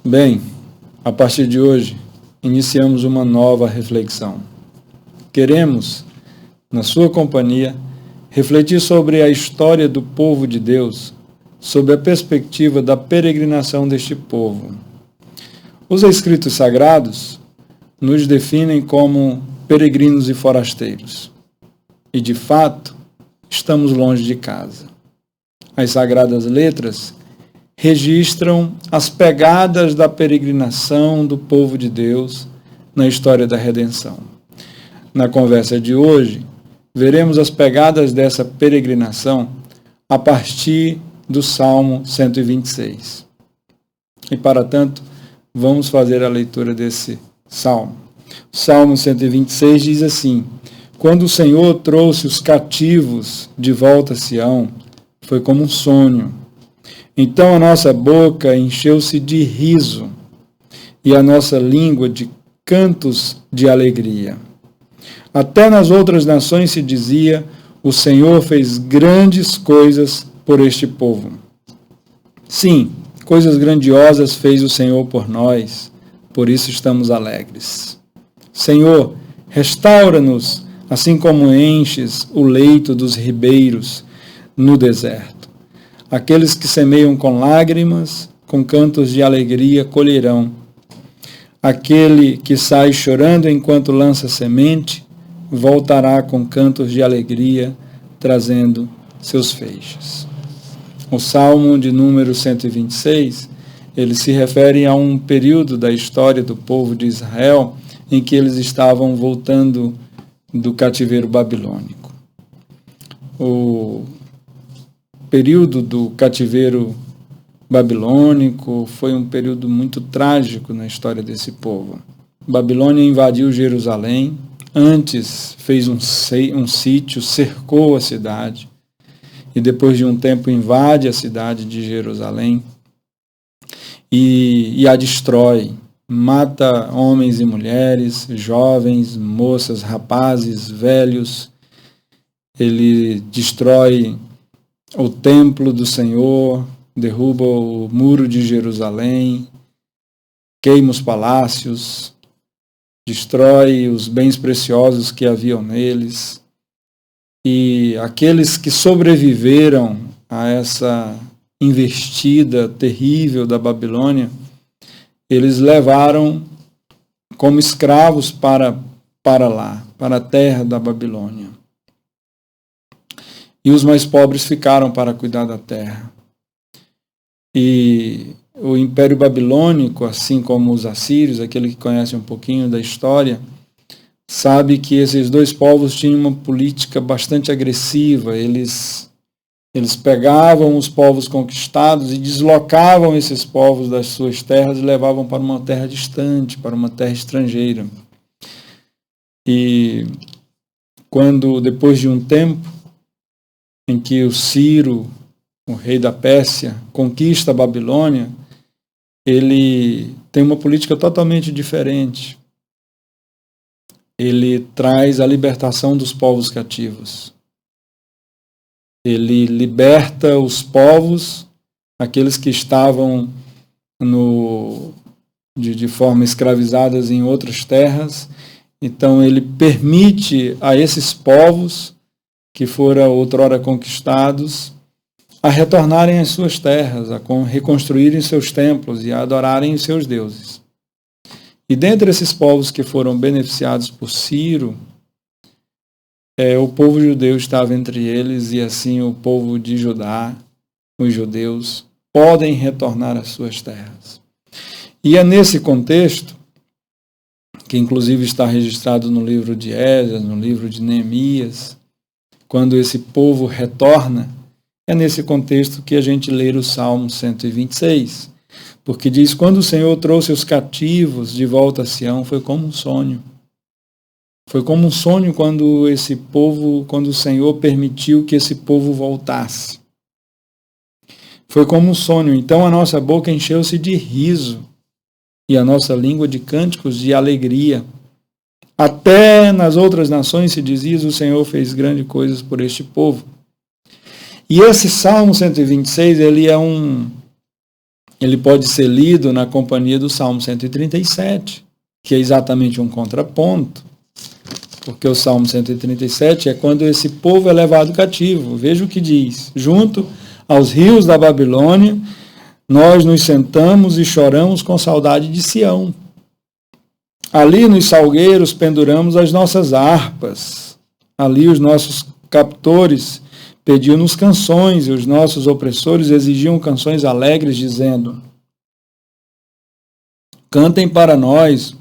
Bem, a partir de hoje, iniciamos uma nova reflexão. Queremos, na sua companhia, refletir sobre a história do povo de Deus, sob a perspectiva da peregrinação deste povo. Os escritos sagrados nos definem como peregrinos e forasteiros. E, de fato, estamos longe de casa. As sagradas letras registram as pegadas da peregrinação do povo de Deus na história da redenção. Na conversa de hoje, veremos as pegadas dessa peregrinação a partir do Salmo 126. E, para tanto, vamos fazer a leitura desse salmo. O Salmo 126 diz assim: quando o Senhor trouxe os cativos de volta a Sião, foi como um sonho. Então a nossa boca encheu-se de riso e a nossa língua de cantos de alegria. Até nas outras nações se dizia: o Senhor fez grandes coisas por este povo. Sim, coisas grandiosas fez o Senhor por nós, por isso estamos alegres. Senhor, restaura-nos, assim como enches o leito dos ribeiros no deserto. Aqueles que semeiam com lágrimas, com cantos de alegria colherão. Aquele que sai chorando enquanto lança semente, voltará com cantos de alegria, trazendo seus feixes. O Salmo de número 126, ele se refere a um período da história do povo de Israel em que eles estavam voltando do cativeiro babilônico. O período do cativeiro babilônico foi um período muito trágico na história desse povo. Babilônia invadiu Jerusalém, antes fez um sítio, cercou a cidade, e depois de um tempo invade a cidade de Jerusalém e a destrói. Mata homens e mulheres, jovens, moças, rapazes, velhos. Ele destrói o templo do Senhor, derruba o muro de Jerusalém, queima os palácios, destrói os bens preciosos que haviam neles. E aqueles que sobreviveram a essa investida terrível da Babilônia, eles levaram como escravos para lá, para a terra da Babilônia. E os mais pobres ficaram para cuidar da terra. E o Império Babilônico, assim como os assírios, aquele que conhece um pouquinho da história, sabe que esses dois povos tinham uma política bastante agressiva. Eles pegavam os povos conquistados e deslocavam esses povos das suas terras e levavam para uma terra distante, para uma terra estrangeira. E quando, depois de um tempo, em que o Ciro, o rei da Pérsia, conquista a Babilônia, ele tem uma política totalmente diferente. Ele traz a libertação dos povos cativos. Ele liberta os povos, aqueles que estavam de forma escravizadas em outras terras. Então ele permite a esses povos que foram outrora conquistados a retornarem às suas terras, a reconstruírem seus templos e a adorarem os seus deuses. E dentre esses povos que foram beneficiados por Ciro, o povo judeu estava entre eles, e assim o povo de Judá, os judeus, podem retornar às suas terras. E é nesse contexto, que inclusive está registrado no livro de Esdras, no livro de Neemias, quando esse povo retorna, é nesse contexto que a gente lê o Salmo 126, porque diz: quando o Senhor trouxe os cativos de volta a Sião, foi como um sonho. Foi como um sonho quando o Senhor permitiu que esse povo voltasse. Foi como um sonho. Então a nossa boca encheu-se de riso e a nossa língua de cânticos de alegria. Até nas outras nações se dizia: o Senhor fez grandes coisas por este povo. E esse Salmo 126, ele é um ele pode ser lido na companhia do Salmo 137, que é exatamente um contraponto, porque o Salmo 137 é quando esse povo é levado cativo. Veja o que diz: junto aos rios da Babilônia, nós nos sentamos e choramos com saudade de Sião. Ali nos salgueiros penduramos as nossas harpas. Ali os nossos captores pediam-nos canções e os nossos opressores exigiam canções alegres, dizendo: cantem para nós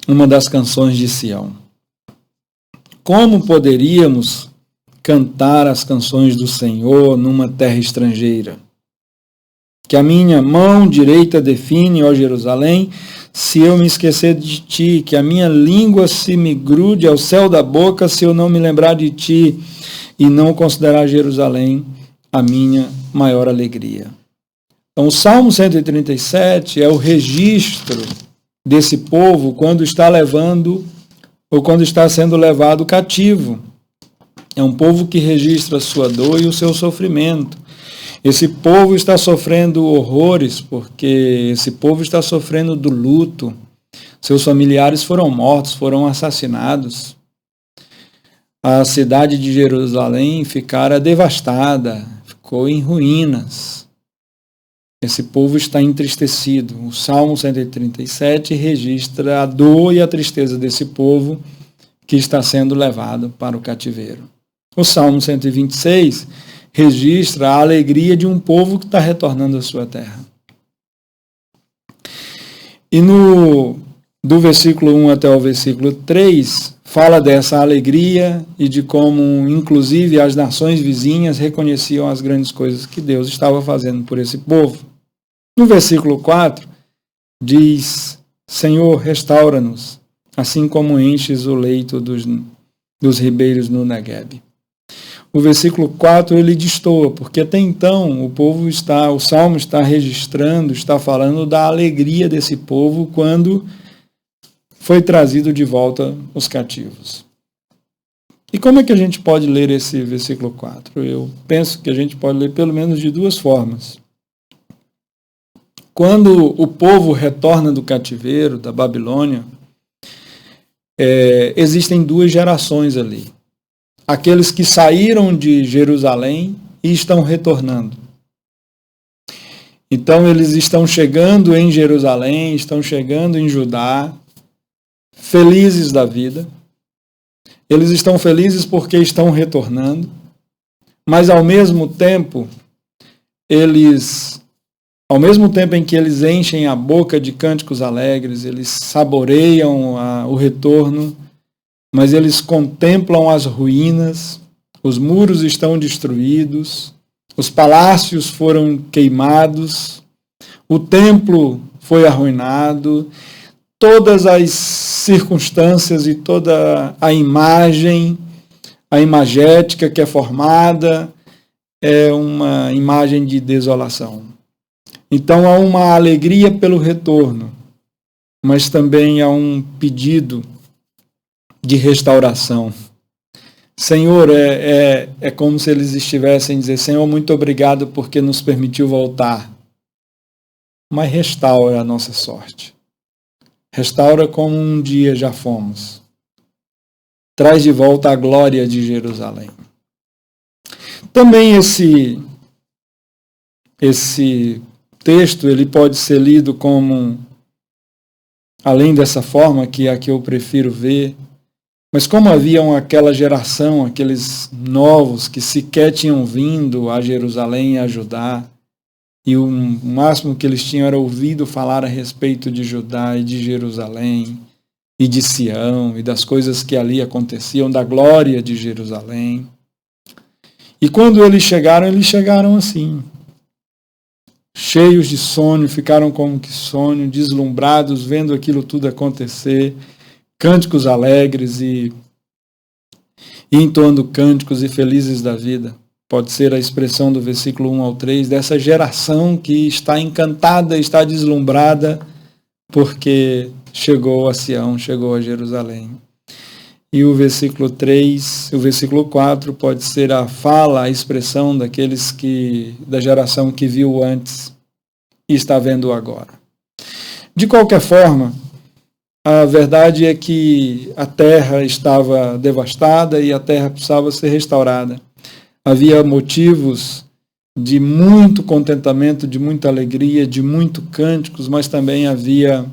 uma das canções de Sião. Como poderíamos cantar as canções do Senhor numa terra estrangeira? Que a minha mão direita define, ó Jerusalém, se eu me esquecer de ti, que a minha língua se me grude ao céu da boca, se eu não me lembrar de ti e não considerar Jerusalém a minha maior alegria. Então, o Salmo 137 é o registro desse povo quando está levando ou quando está sendo levado cativo. É um povo que registra a sua dor e o seu sofrimento. Esse povo está sofrendo horrores, porque esse povo está sofrendo do luto. Seus familiares foram mortos, foram assassinados. A cidade de Jerusalém ficara devastada, ficou em ruínas. Esse povo está entristecido. O Salmo 137 registra a dor e a tristeza desse povo que está sendo levado para o cativeiro. O Salmo 126 registra a alegria de um povo que está retornando à sua terra. E do versículo 1 até o versículo 3, fala dessa alegria e de como, inclusive, as nações vizinhas reconheciam as grandes coisas que Deus estava fazendo por esse povo. No versículo 4, diz: Senhor, restaura-nos, assim como enches o leito dos ribeiros no Negueb. O versículo 4 ele destoa, porque até então o Salmo está registrando, está falando da alegria desse povo quando foi trazido de volta os cativos. E como é que a gente pode ler esse versículo 4? Eu penso que a gente pode ler pelo menos de duas formas. Quando o povo retorna do cativeiro, da Babilônia, existem duas gerações ali. Aqueles que saíram de Jerusalém e estão retornando. Então eles estão chegando em Jerusalém, estão chegando em Judá, felizes da vida. Eles estão felizes porque estão retornando, mas ao mesmo tempo em que eles enchem a boca de cânticos alegres, eles saboreiam o retorno, mas eles contemplam as ruínas, os muros estão destruídos, os palácios foram queimados, o templo foi arruinado, todas as circunstâncias e toda a imagem, a imagética que é formada, é uma imagem de desolação. Então há uma alegria pelo retorno, mas também há um pedido de restauração. Senhor, é como se eles estivessem dizendo: Senhor, muito obrigado porque nos permitiu voltar, mas restaura a nossa sorte. Restaura como um dia já fomos. Traz de volta a glória de Jerusalém. Também esse texto ele pode ser lido como, além dessa forma, que é a que eu prefiro ver, mas como haviam aquela geração, aqueles novos que sequer tinham vindo a Jerusalém ajudar, e o máximo que eles tinham era ouvido falar a respeito de Judá e de Jerusalém, e de Sião, e das coisas que ali aconteciam, da glória de Jerusalém. E quando eles chegaram assim, cheios de sonho, ficaram como que sonho, deslumbrados, vendo aquilo tudo acontecer, cânticos alegres e entoando cânticos e felizes da vida. Pode ser a expressão do versículo 1 ao 3, dessa geração que está encantada, está deslumbrada, porque chegou a Sião, chegou a Jerusalém. E o versículo 3, o versículo 4 pode ser a fala, a expressão da geração que viu antes e está vendo agora. De qualquer forma, a verdade é que a terra estava devastada e a terra precisava ser restaurada. Havia motivos de muito contentamento, de muita alegria, de muito cânticos, mas também havia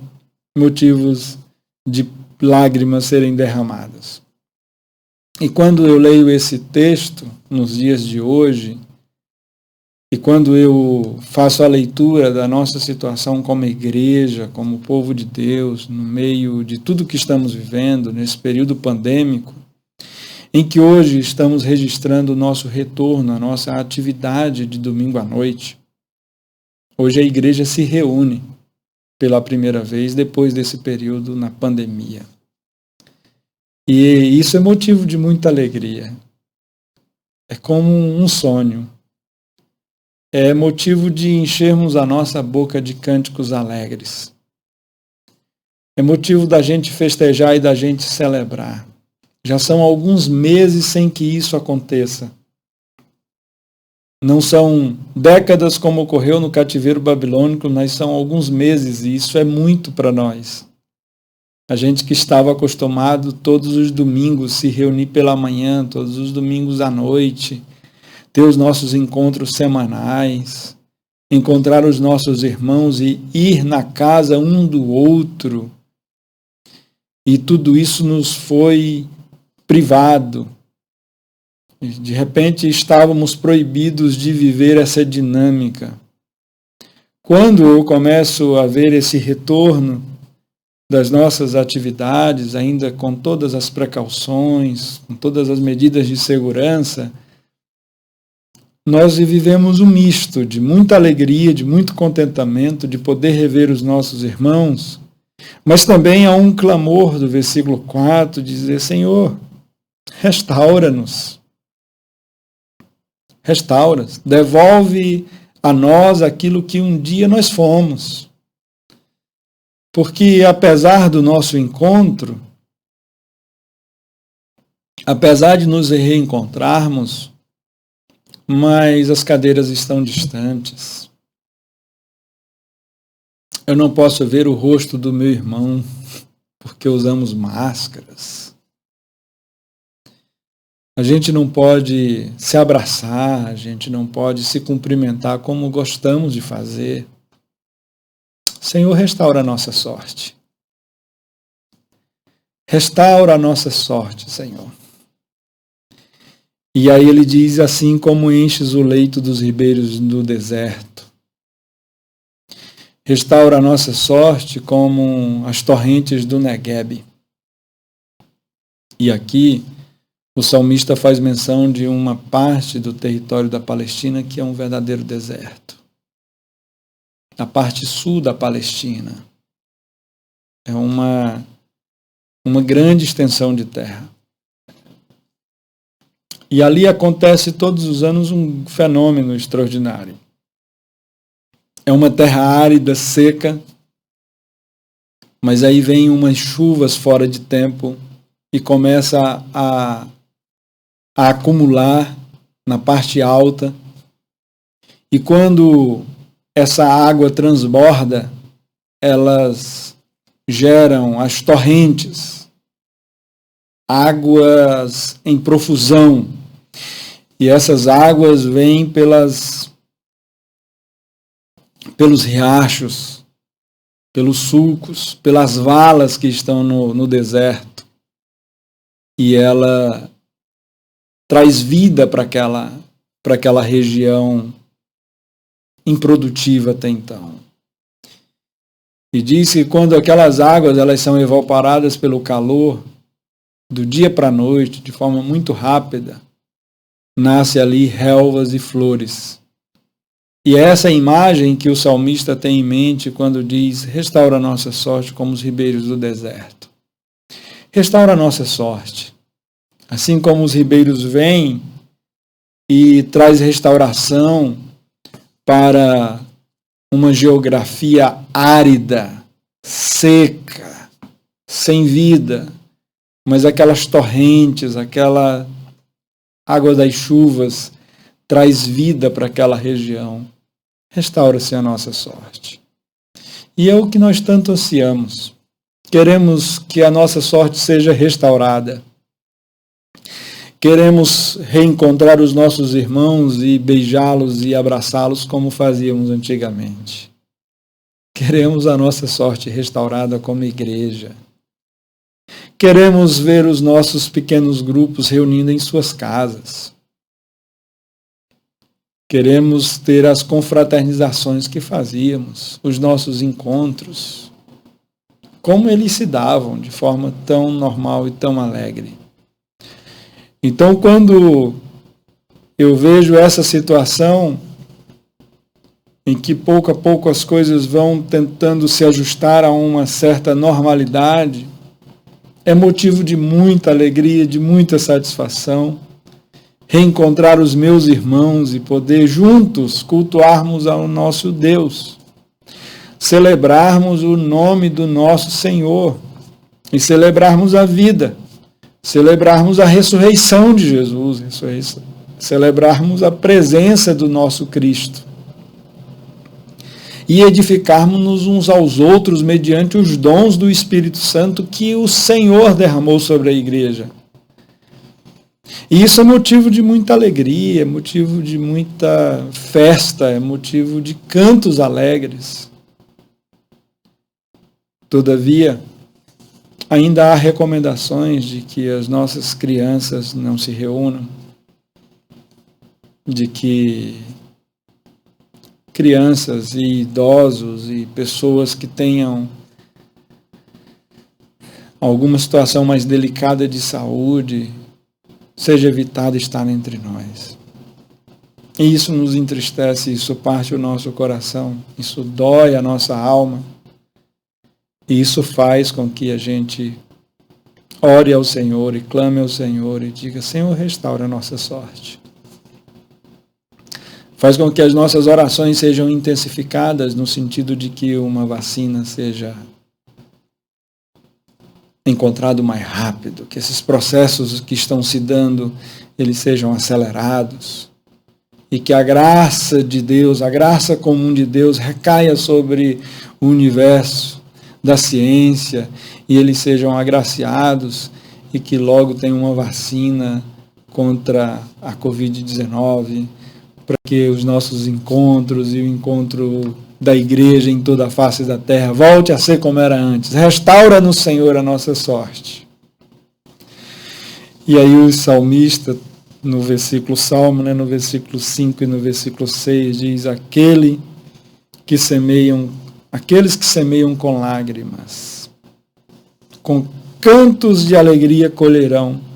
motivos de lágrimas serem derramadas. E quando eu leio esse texto, nos dias de hoje, e quando eu faço a leitura da nossa situação como igreja, como povo de Deus, no meio de tudo que estamos vivendo, nesse período pandêmico, em que hoje estamos registrando o nosso retorno, a nossa atividade de domingo à noite. Hoje a igreja se reúne pela primeira vez depois desse período na pandemia. E isso é motivo de muita alegria. É como um sonho. É motivo de enchermos a nossa boca de cânticos alegres. É motivo da gente festejar e da gente celebrar. Já são alguns meses sem que isso aconteça. Não são décadas como ocorreu no cativeiro babilônico, mas são alguns meses, e isso é muito para nós. A gente que estava acostumado todos os domingos se reunir pela manhã, todos os domingos à noite, ter os nossos encontros semanais, encontrar os nossos irmãos e ir na casa um do outro. E tudo isso nos foi privado. De repente estávamos proibidos de viver essa dinâmica. Quando eu começo a ver esse retorno das nossas atividades, ainda com todas as precauções, com todas as medidas de segurança, nós vivemos um misto de muita alegria, de muito contentamento, de poder rever os nossos irmãos, mas também há um clamor do versículo 4, de dizer: Senhor, restaura-nos. Restaura-nos, devolve a nós aquilo que um dia nós fomos. Porque apesar do nosso encontro, apesar de nos reencontrarmos, mas as cadeiras estão distantes. Eu não posso ver o rosto do meu irmão, porque usamos máscaras. A gente não pode se abraçar, a gente não pode se cumprimentar como gostamos de fazer. Senhor, restaura a nossa sorte. Restaura a nossa sorte, Senhor. E aí ele diz assim: como enches o leito dos ribeiros do deserto. Restaura a nossa sorte como as torrentes do Negueb. E aqui o salmista faz menção de uma parte do território da Palestina que é um verdadeiro deserto. A parte sul da Palestina é uma grande extensão de terra. E ali acontece todos os anos um fenômeno extraordinário. É uma terra árida, seca, mas aí vem umas chuvas fora de tempo e começa a acumular na parte alta. E quando essa água transborda, elas geram as torrentes, águas em profusão. E essas águas vêm pelos riachos, pelos sulcos, pelas valas que estão no deserto. E ela traz vida para aquela região improdutiva até então. E diz que quando aquelas águas elas são evaporadas pelo calor, do dia para a noite, de forma muito rápida, nasce ali relvas e flores. E é essa imagem que o salmista tem em mente quando diz: restaura a nossa sorte como os ribeiros do deserto. Restaura a nossa sorte. Assim como os ribeiros vêm e traz restauração para uma geografia árida, seca, sem vida, mas aquelas torrentes, aquela água das chuvas traz vida para aquela região. restaura-se a nossa sorte. E é o que nós tanto ansiamos. Queremos que a nossa sorte seja restaurada. Queremos reencontrar os nossos irmãos e beijá-los e abraçá-los como fazíamos antigamente. Queremos a nossa sorte restaurada como igreja. Queremos ver os nossos pequenos grupos reunindo em suas casas. Queremos ter as confraternizações que fazíamos, os nossos encontros, como eles se davam de forma tão normal e tão alegre. Então, quando eu vejo essa situação em que pouco a pouco as coisas vão tentando se ajustar a uma certa normalidade, é motivo de muita alegria, de muita satisfação, reencontrar os meus irmãos e poder juntos cultuarmos ao nosso Deus, celebrarmos o nome do nosso Senhor e celebrarmos a vida, celebrarmos a ressurreição de Jesus, celebrarmos a presença do nosso Cristo e edificarmos-nos uns aos outros mediante os dons do Espírito Santo que o Senhor derramou sobre a igreja. E isso é motivo de muita alegria, é motivo de muita festa, é motivo de cantos alegres. Todavia, ainda há recomendações de que as nossas crianças não se reúnam, de que crianças e idosos e pessoas que tenham alguma situação mais delicada de saúde, seja evitado estar entre nós. E isso nos entristece, isso parte o nosso coração, isso dói a nossa alma. E isso faz com que a gente ore ao Senhor e clame ao Senhor e diga: Senhor, restaura a nossa sorte. Faz com que as nossas orações sejam intensificadas no sentido de que uma vacina seja encontrado mais rápido, que esses processos que estão se dando, eles sejam acelerados e que a graça de Deus, a graça comum de Deus recaia sobre o universo da ciência e eles sejam agraciados e que logo tenha uma vacina contra a Covid-19 para que os nossos encontros e o encontro da igreja em toda a face da terra volte a ser como era antes. Restaura no Senhor a nossa sorte. E aí o salmista, no versículo Salmo, no versículo 5 e no versículo 6, diz: aqueles que semeiam com lágrimas, com cantos de alegria colherão.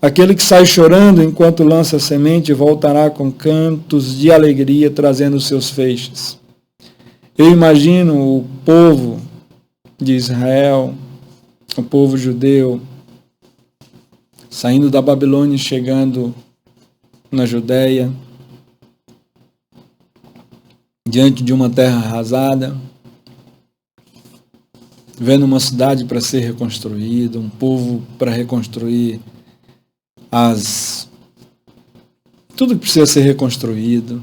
Aquele que sai chorando enquanto lança a semente voltará com cantos de alegria trazendo seus feixes. Eu imagino o povo de Israel, o povo judeu, saindo da Babilônia e chegando na Judéia, diante de uma terra arrasada, vendo uma cidade para ser reconstruída, um povo para reconstruir tudo que precisa ser reconstruído.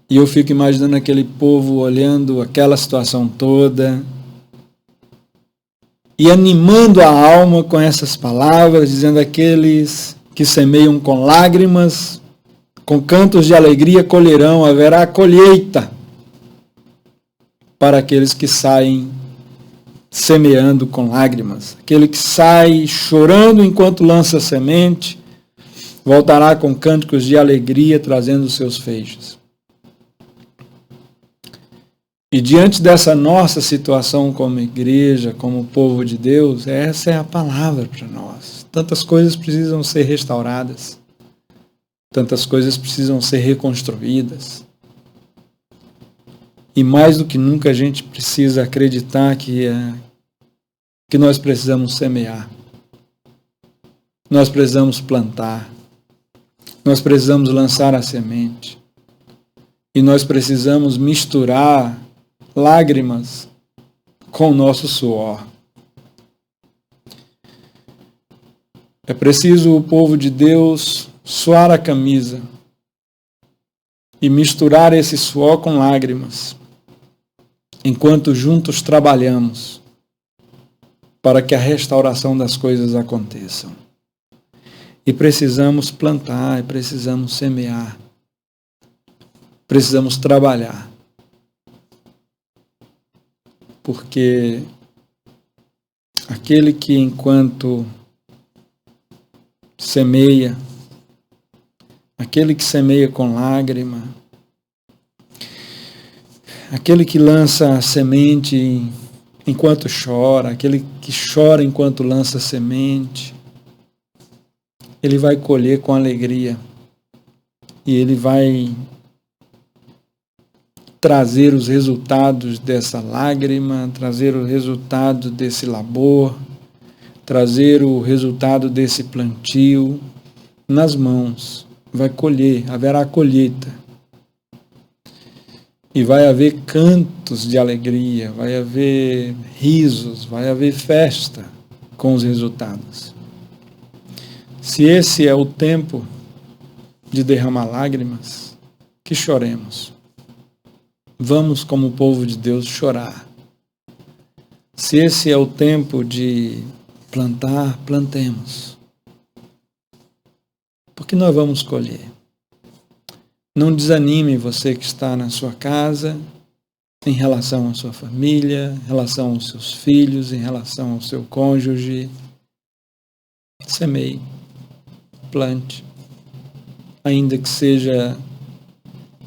E eu fico imaginando aquele povo olhando aquela situação toda e animando a alma com essas palavras, dizendo: aqueles que semeiam com lágrimas, com cantos de alegria colherão, haverá colheita para aqueles que saem semeando com lágrimas. Aquele que sai chorando enquanto lança a semente, voltará com cânticos de alegria, trazendo os seus feixes. E diante dessa nossa situação como igreja, como povo de Deus, essa é a palavra para nós. Tantas coisas precisam ser restauradas, tantas coisas precisam ser reconstruídas. E mais do que nunca a gente precisa acreditar que nós precisamos semear. Nós precisamos plantar. Nós precisamos lançar a semente. E nós precisamos misturar lágrimas com o nosso suor. É preciso o povo de Deus suar a camisa e misturar esse suor com lágrimas, enquanto juntos trabalhamos para que a restauração das coisas aconteçam. E precisamos plantar, precisamos semear, precisamos trabalhar, porque aquele que enquanto semeia, aquele que semeia com lágrima, aquele que lança a semente enquanto chora, aquele que chora enquanto lança a semente, ele vai colher com alegria e ele vai trazer os resultados dessa lágrima, trazer o resultado desse labor, trazer o resultado desse plantio nas mãos. Vai colher, haverá colheita. E vai haver cantos de alegria, vai haver risos, vai haver festa com os resultados. Se esse é o tempo de derramar lágrimas, que choremos. Vamos, como povo de Deus, chorar. Se esse é o tempo de plantar, plantemos. Porque nós vamos colher. Não desanime você que está na sua casa, em relação à sua família, em relação aos seus filhos, em relação ao seu cônjuge. Semeie, plante, ainda que seja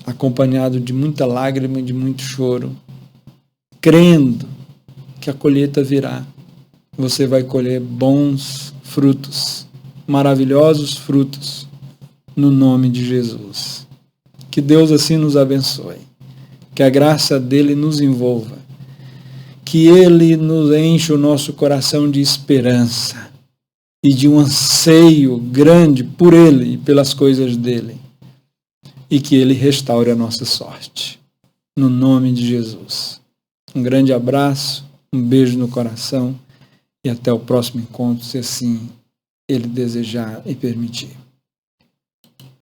acompanhado de muita lágrima e de muito choro, crendo que a colheita virá. Você vai colher bons frutos, maravilhosos frutos, no nome de Jesus. Que Deus assim nos abençoe, que a graça dele nos envolva, que ele nos enche o nosso coração de esperança e de um anseio grande por ele e pelas coisas dele, e que ele restaure a nossa sorte, no nome de Jesus. Um grande abraço, um beijo no coração e até o próximo encontro, se assim ele desejar e permitir.